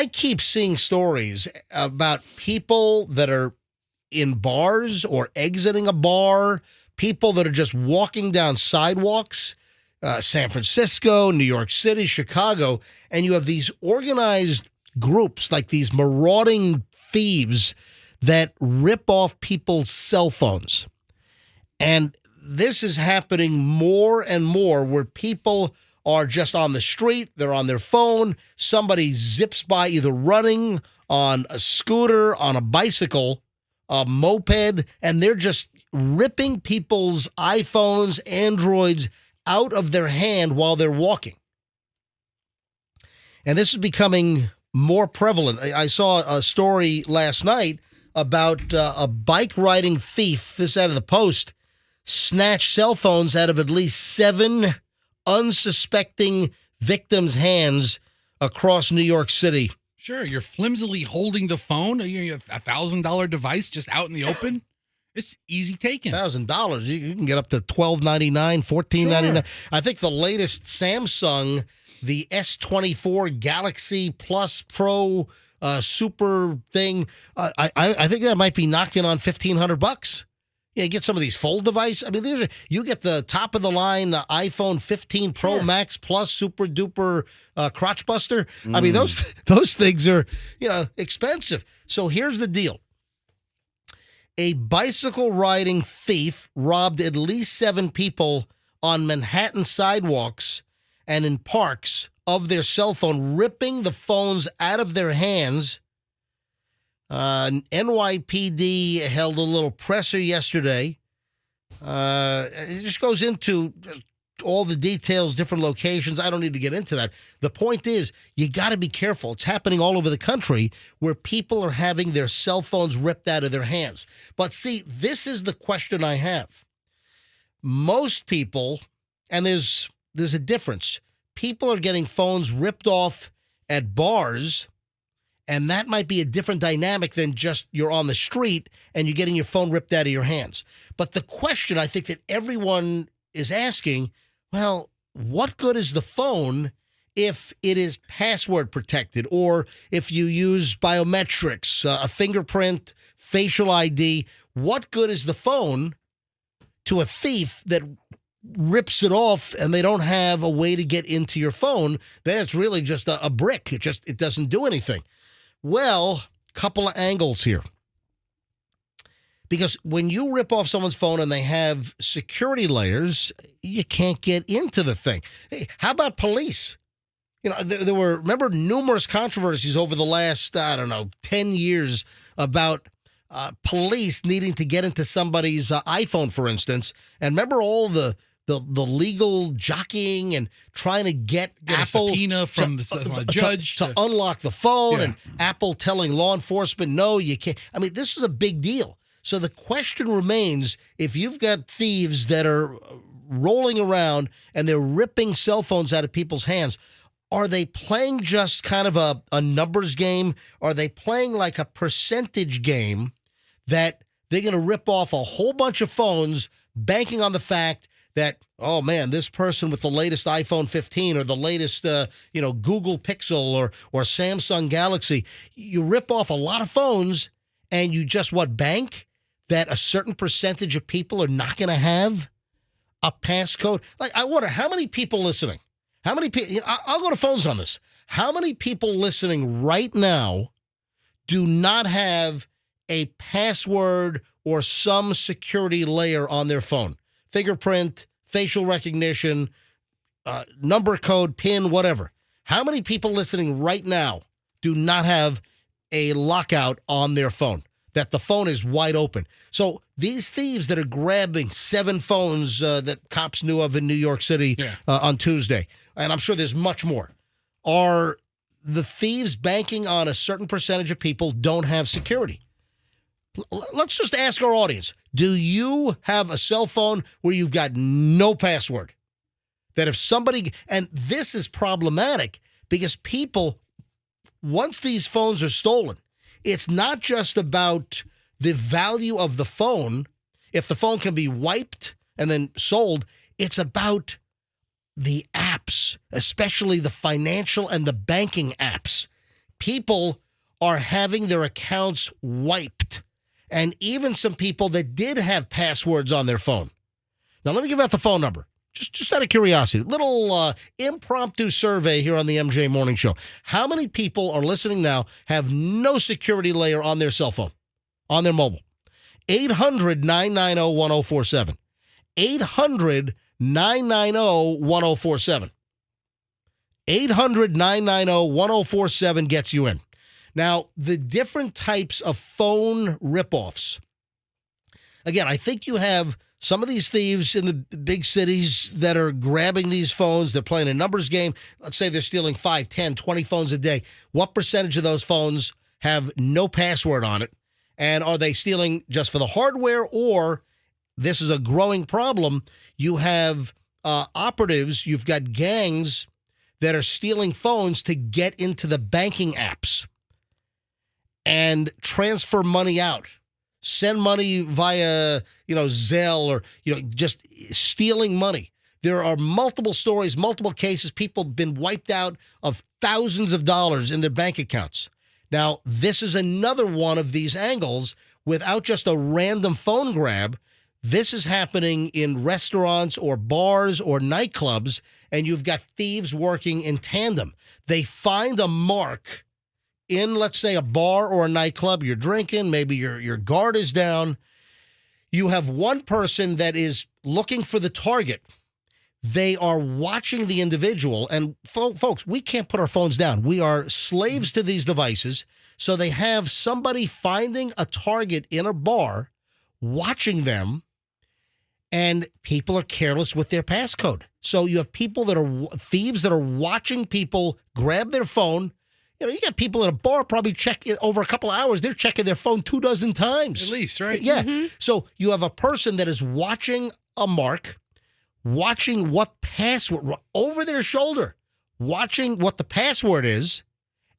I keep seeing stories about people that are in bars or exiting a bar, people that are just walking down sidewalks, San Francisco, New York City, Chicago, and you have these organized groups like these marauding thieves that rip off people's cell phones. And this is happening more and more where people are just on the street, they're on their phone, somebody zips by either running, on a scooter, on a bicycle, a moped, and they're just ripping people's iPhones, Androids out of their hand while they're walking. And this is becoming more prevalent. I saw a story last night about a bike riding thief, this out of the Post, snatched cell phones out of at least 7 unsuspecting victims' hands across New York City. Sure, you're flimsily holding the phone, a $1,000 device just out in the open. It's easy taken. $1,000. You can get up to $12.99, $14.99. Sure. I think the latest Samsung, the S24 Galaxy Plus Pro Super thing, I think that might be knocking on $1,500. Yeah, get some of these fold devices. I mean, you get the top of the line iPhone 15 Pro Max Plus Super Duper Crotch Buster. I mean, those things are expensive. So here's the deal: a bicycle riding thief robbed at least 7 people on Manhattan sidewalks and in parks of their cell phone, ripping the phones out of their hands. NYPD held a little presser yesterday. It just goes into all the details, different locations. I don't need to get into that. The point is, you got to be careful. It's happening all over the country where people are having their cell phones ripped out of their hands. But see, this is the question I have. Most people, and there's a difference. People are getting phones ripped off at bars, and that might be a different dynamic than just you're on the street and you're getting your phone ripped out of your hands. But the question I think that everyone is asking, well, what good is the phone if it is password protected, or if you use biometrics, a fingerprint, facial ID? What good is the phone to a thief that rips it off and they don't have a way to get into your phone? Then it's really just a brick. It doesn't do anything. Well, couple of angles here. Because when you rip off someone's phone and they have security layers, you can't get into the thing. Hey, how about police? There were, remember, numerous controversies over the last, 10 years about police needing to get into somebody's iPhone, for instance. And remember all the legal jockeying and trying to get Apple a subpoena from the judge to unlock the phone, and Apple telling law enforcement, no, you can't. I mean, this is a big deal. So the question remains, if you've got thieves that are rolling around and they're ripping cell phones out of people's hands, are they playing just kind of a numbers game? Are they playing like a percentage game that they're going to rip off a whole bunch of phones, banking on the fact that, oh man, this person with the latest iPhone 15 or the latest, Google Pixel or Samsung Galaxy, you rip off a lot of phones and you just bank that a certain percentage of people are not going to have a passcode? Like, I wonder how many people listening, how many people, I'll go to phones on this. How many people listening right now do not have a password or some security layer on their phone? Fingerprint, facial recognition, number code, PIN, whatever. How many people listening right now do not have a lockout on their phone, that the phone is wide open? So these thieves that are grabbing 7 phones that cops knew of in New York City on Tuesday, and I'm sure there's much more, are the thieves banking on a certain percentage of people don't have security? Let's just ask our audience. Do you have a cell phone where you've got no password? That if somebody, and this is problematic because people, once these phones are stolen, it's not just about the value of the phone. If the phone can be wiped and then sold, it's about the apps, especially the financial and the banking apps. people are having their accounts wiped, and even some people that did have passwords on their phone. Now, let me give out the phone number. Just out of curiosity, little impromptu survey here on the MJ Morning Show. How many people are listening now have no security layer on their cell phone, on their mobile? 800-990-1047. 800-990-1047. 800-990-1047 gets you in. Now, the different types of phone ripoffs. Again, I think you have some of these thieves in the big cities that are grabbing these phones. They're playing a numbers game. Let's say they're stealing 5, 10, 20 phones a day. What percentage of those phones have no password on it? And are they stealing just for the hardware, or this is a growing problem? You have operatives, you've got gangs that are stealing phones to get into the banking apps and transfer money out. Send money via, Zelle, or, just stealing money. There are multiple stories, multiple cases. People have been wiped out of thousands of dollars in their bank accounts. Now, this is another one of these angles without just a random phone grab. This is happening in restaurants or bars or nightclubs, and you've got thieves working in tandem. They find a mark in, let's say, a bar or a nightclub. You're drinking, maybe your guard is down. You have one person that is looking for the target. They are watching the individual. And folks, we can't put our phones down. We are slaves to these devices. So they have somebody finding a target in a bar, watching them, and people are careless with their passcode. So you have people that are thieves that are watching people grab their phone. You got people at a bar probably check over a couple of hours. They're checking their phone 24 times. At least, right? Yeah. Mm-hmm. So you have a person that is watching a mark, watching what password over their shoulder, watching what the password is,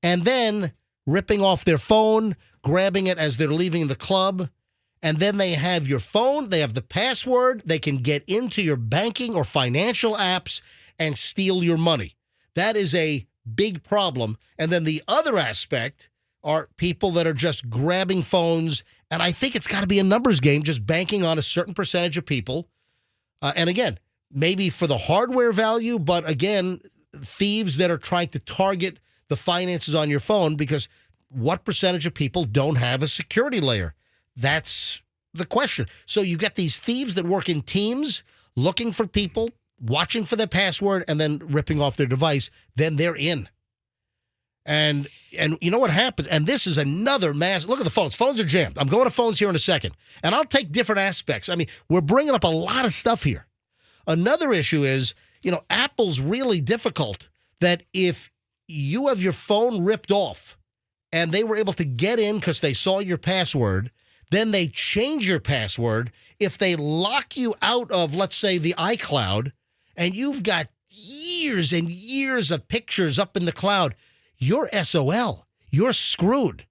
and then ripping off their phone, grabbing it as they're leaving the club. And then they have your phone, they have the password, they can get into your banking or financial apps and steal your money. That is a big problem. And then the other aspect are people that are just grabbing phones. And I think it's got to be a numbers game, just banking on a certain percentage of people. And again, maybe for the hardware value, but again, thieves that are trying to target the finances on your phone, because what percentage of people don't have a security layer? That's the question. So you get these thieves that work in teams, looking for people, watching for their password, and then ripping off their device. Then they're in. And you know what happens? And this is another mass. Look at the phones. Phones are jammed. I'm going to phones here in a second. And I'll take different aspects. I mean, we're bringing up a lot of stuff here. Another issue is, Apple's really difficult, that if you have your phone ripped off and they were able to get in because they saw your password, then they change your password. If they lock you out of, let's say, the iCloud, and you've got years and years of pictures up in the cloud, you're SOL. You're screwed.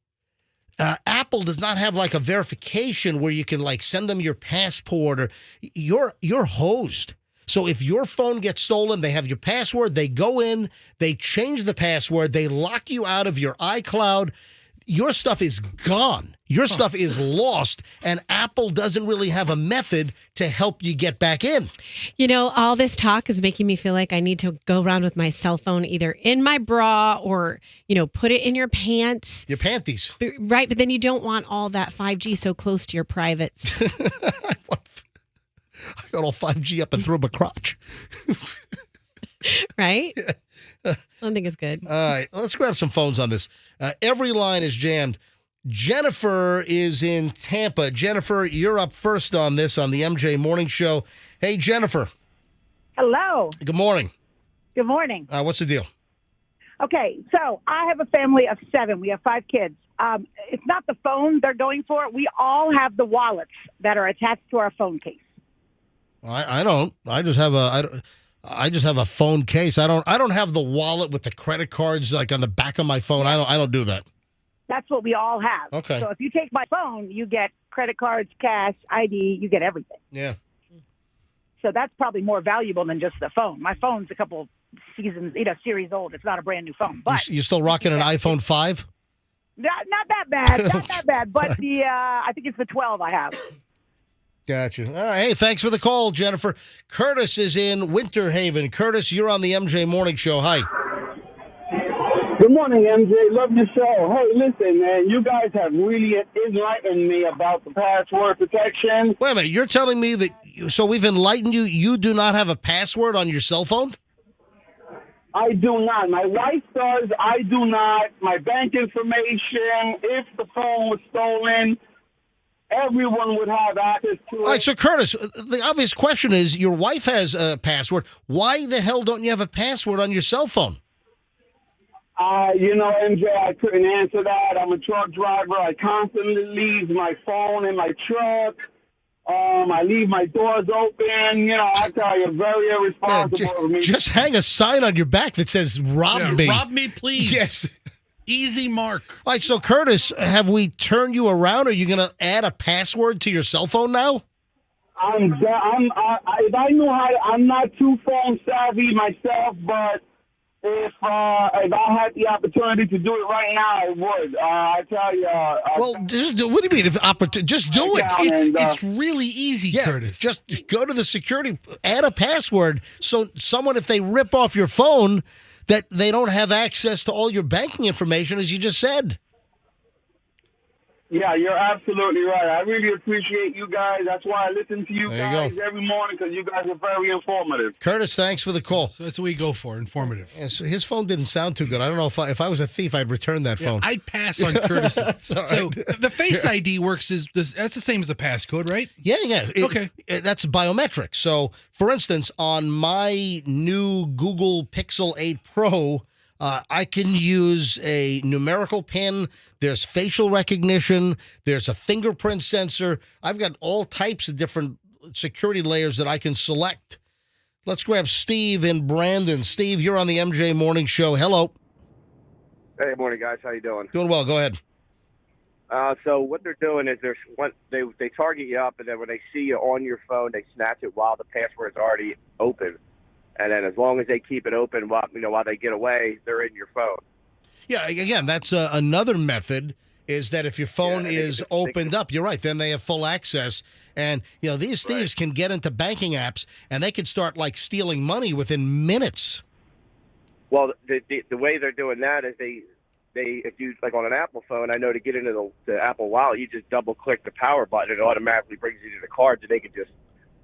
Apple does not have like a verification where you can like send them your passport, or you're hosed. So if your phone gets stolen, they have your password, they go in, they change the password, they lock you out of your iCloud. Your stuff is gone. Your stuff is lost, and Apple doesn't really have a method to help you get back in. All this talk is making me feel like I need to go around with my cell phone either in my bra or, put it in your pants. Your panties. Right, but then you don't want all that 5G so close to your privates. I got all 5G up and through my crotch. Right? Yeah. I don't think it's good. All right, let's grab some phones on this. Every line is jammed. Jennifer is in Tampa. Jennifer, you're up first on this on the MJ Morning Show. Hey, Jennifer. Hello. Good morning. Good morning. What's the deal? Okay, so I have a family of 7. We have 5 kids. It's not the phone they're going for. We all have the wallets that are attached to our phone case. I don't. I just have a phone case. I don't have the wallet with the credit cards like on the back of my phone. I don't do that. That's what we all have. Okay. So if you take my phone, you get credit cards, cash, ID, you get everything. Yeah. So that's probably more valuable than just the phone. My phone's a couple series old. It's not a brand new phone. But you still rocking an iPhone 5? Not that bad. Not that bad. But I think it's the 12 I have. Gotcha. All right. Hey, thanks for the call, Jennifer. Curtis is in Winter Haven. Curtis, you're on the MJ Morning Show. Hi. Good morning, MJ. Love your show. Hey, listen, man, you guys have really enlightened me about the password protection. Wait a minute. You're telling me that, so we've enlightened you, you do not have a password on your cell phone? I do not. My wife does. I do not. My bank information, if the phone was stolen, everyone would have access to it. All right, so Curtis, the obvious question is, your wife has a password. Why the hell don't you have a password on your cell phone? MJ, I couldn't answer that. I'm a truck driver. I constantly leave my phone in my truck. I leave my doors open. I tell you, very irresponsible of me. Just hang a sign on your back that says, rob me. Rob me, please. Yes. Easy mark. All right, so Curtis, have we turned you around? Are you going to add a password to your cell phone now? If I knew how, I'm not too phone savvy myself, but if I had the opportunity to do it right now, I would. I tell you. Well, what do you mean? Just do it. It's really easy, Curtis. Just go to the security, add a password, so someone, if they rip off your phone, that they don't have access to all your banking information, as you just said. Yeah, you're absolutely right. I really appreciate you guys. That's why I listen to you There you guys every morning, because you guys are very informative. Curtis, thanks for the call. So that's what we go for, informative. Yeah, so his phone didn't sound too good. I don't know if I was a thief, I'd return that phone. I'd pass on Curtis. So the Face ID works that's the same as a passcode, right? Yeah. Okay. That's biometric. So, for instance, on my new Google Pixel 8 Pro, I can use a numerical PIN. There's facial recognition. There's a fingerprint sensor. I've got all types of different security layers that I can select. Let's grab Steve in Brandon. Steve, you're on the MJ Morning Show. Hello. Hey, morning, guys. How you doing? Doing well. Go ahead. So what they're doing is they target you up, and then when they see you on your phone, they snatch it while the password's already open. And then as long as they keep it open while they get away, they're in your phone. Yeah, again, that's another method, is that if your phone is opened up, you're right, then they have full access. And, these thieves can get into banking apps, and they can start, stealing money within minutes. Well, the way they're doing that is they if you, on an Apple phone, I know to get into the Apple Wallet, you just double-click the power button, it automatically brings you to the card, so they can just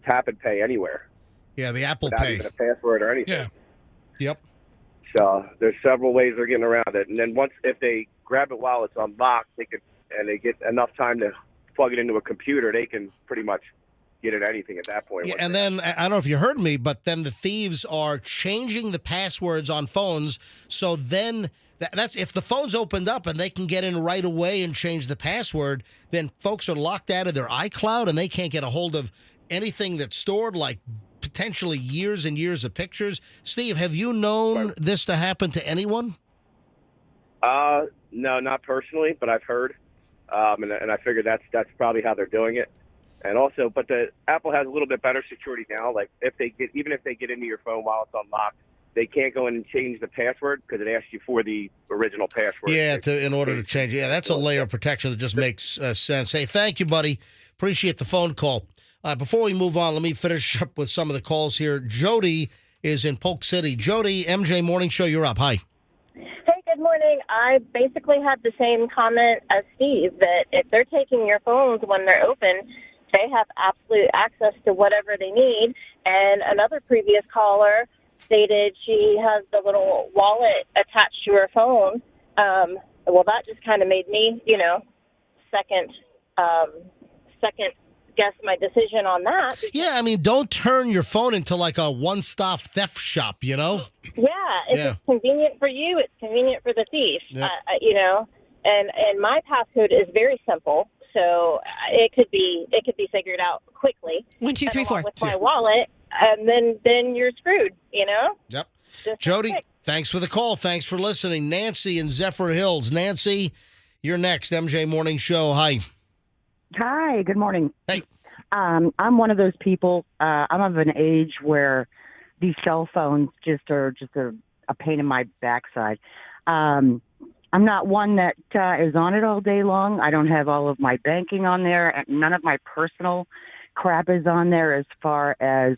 tap and pay anywhere. Yeah, the Apple without Pay. even a password or anything. Yeah. Yep. So there's several ways they're getting around it. And then if they grab it while it's unlocked, they get enough time to plug it into a computer, they can pretty much get at anything at that point. Yeah, and then, I don't know if you heard me, but then the thieves are changing the passwords on phones. So then that's if the phone's opened up and they can get in right away and change the password, then folks are locked out of their iCloud and they can't get a hold of anything that's stored, potentially years and years of pictures. Steve, have you known this to happen to anyone? No, not personally, but I've heard, and I figured that's probably how they're doing it. And also, but the Apple has a little bit better security now. Even if they get into your phone while it's unlocked, they can't go in and change the password because it asks you for the original password. Yeah, in order to change it. Yeah, that's a layer of protection that just makes sense. Hey, thank you, buddy. Appreciate the phone call. Before we move on, let me finish up with some of the calls here. Jody is in Polk City. Jody, MJ Morning Show, you're up. Hi. Hey, good morning. I basically had the same comment as Steve, that if they're taking your phones when they're open, they have absolute access to whatever they need. And another previous caller stated she has the little wallet attached to her phone. Well, that just kind of made me, second guess my decision on that. Yeah, don't turn your phone into a one-stop theft shop, Yeah, it's convenient for you. It's convenient for the thief, Yep. And my passcode is very simple, so it could be figured out quickly. 1, 2, 3, 4. With my wallet, and then you're screwed. Yep. Just Jody, quick. thanks for the call. Thanks for listening. Nancy in Zephyr Hills. Nancy, you're next. MJ Morning Show. Hi. Hi, good morning. Hey. I'm one of those people, I'm of an age where these cell phones are a pain in my backside. I'm not one that is on it all day long. I don't have all of my banking on there, and none of my personal crap is on there as far as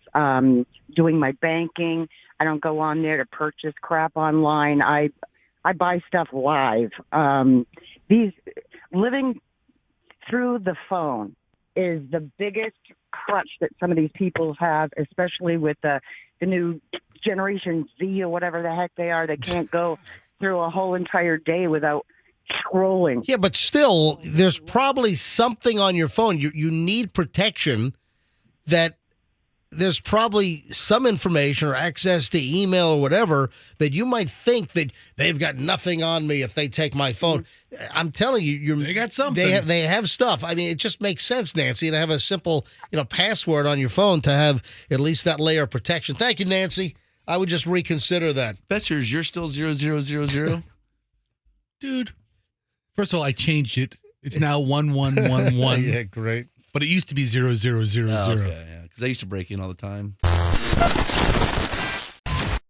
doing my banking. I don't go on there to purchase crap online. I buy stuff live. These living through the phone is the biggest crutch that some of these people have, especially with the new Generation Z or whatever the heck they are. They can't go through a whole entire day without scrolling. Yeah, but still, there's probably something on your phone. You need protection. That there's probably some information or access to email or whatever that you might think that they've got nothing on me if they take my phone. I'm telling you, They got something. They have stuff. I mean, it just makes sense, Nancy, to have a simple password on your phone to have at least that layer of protection. Thank you, Nancy. I would just reconsider that. Betchers, you're still 0000? Dude, first of all, I changed it. It's now 1111. Yeah, great. But it used to be 0000. Oh, okay, yeah, because I used to break in all the time.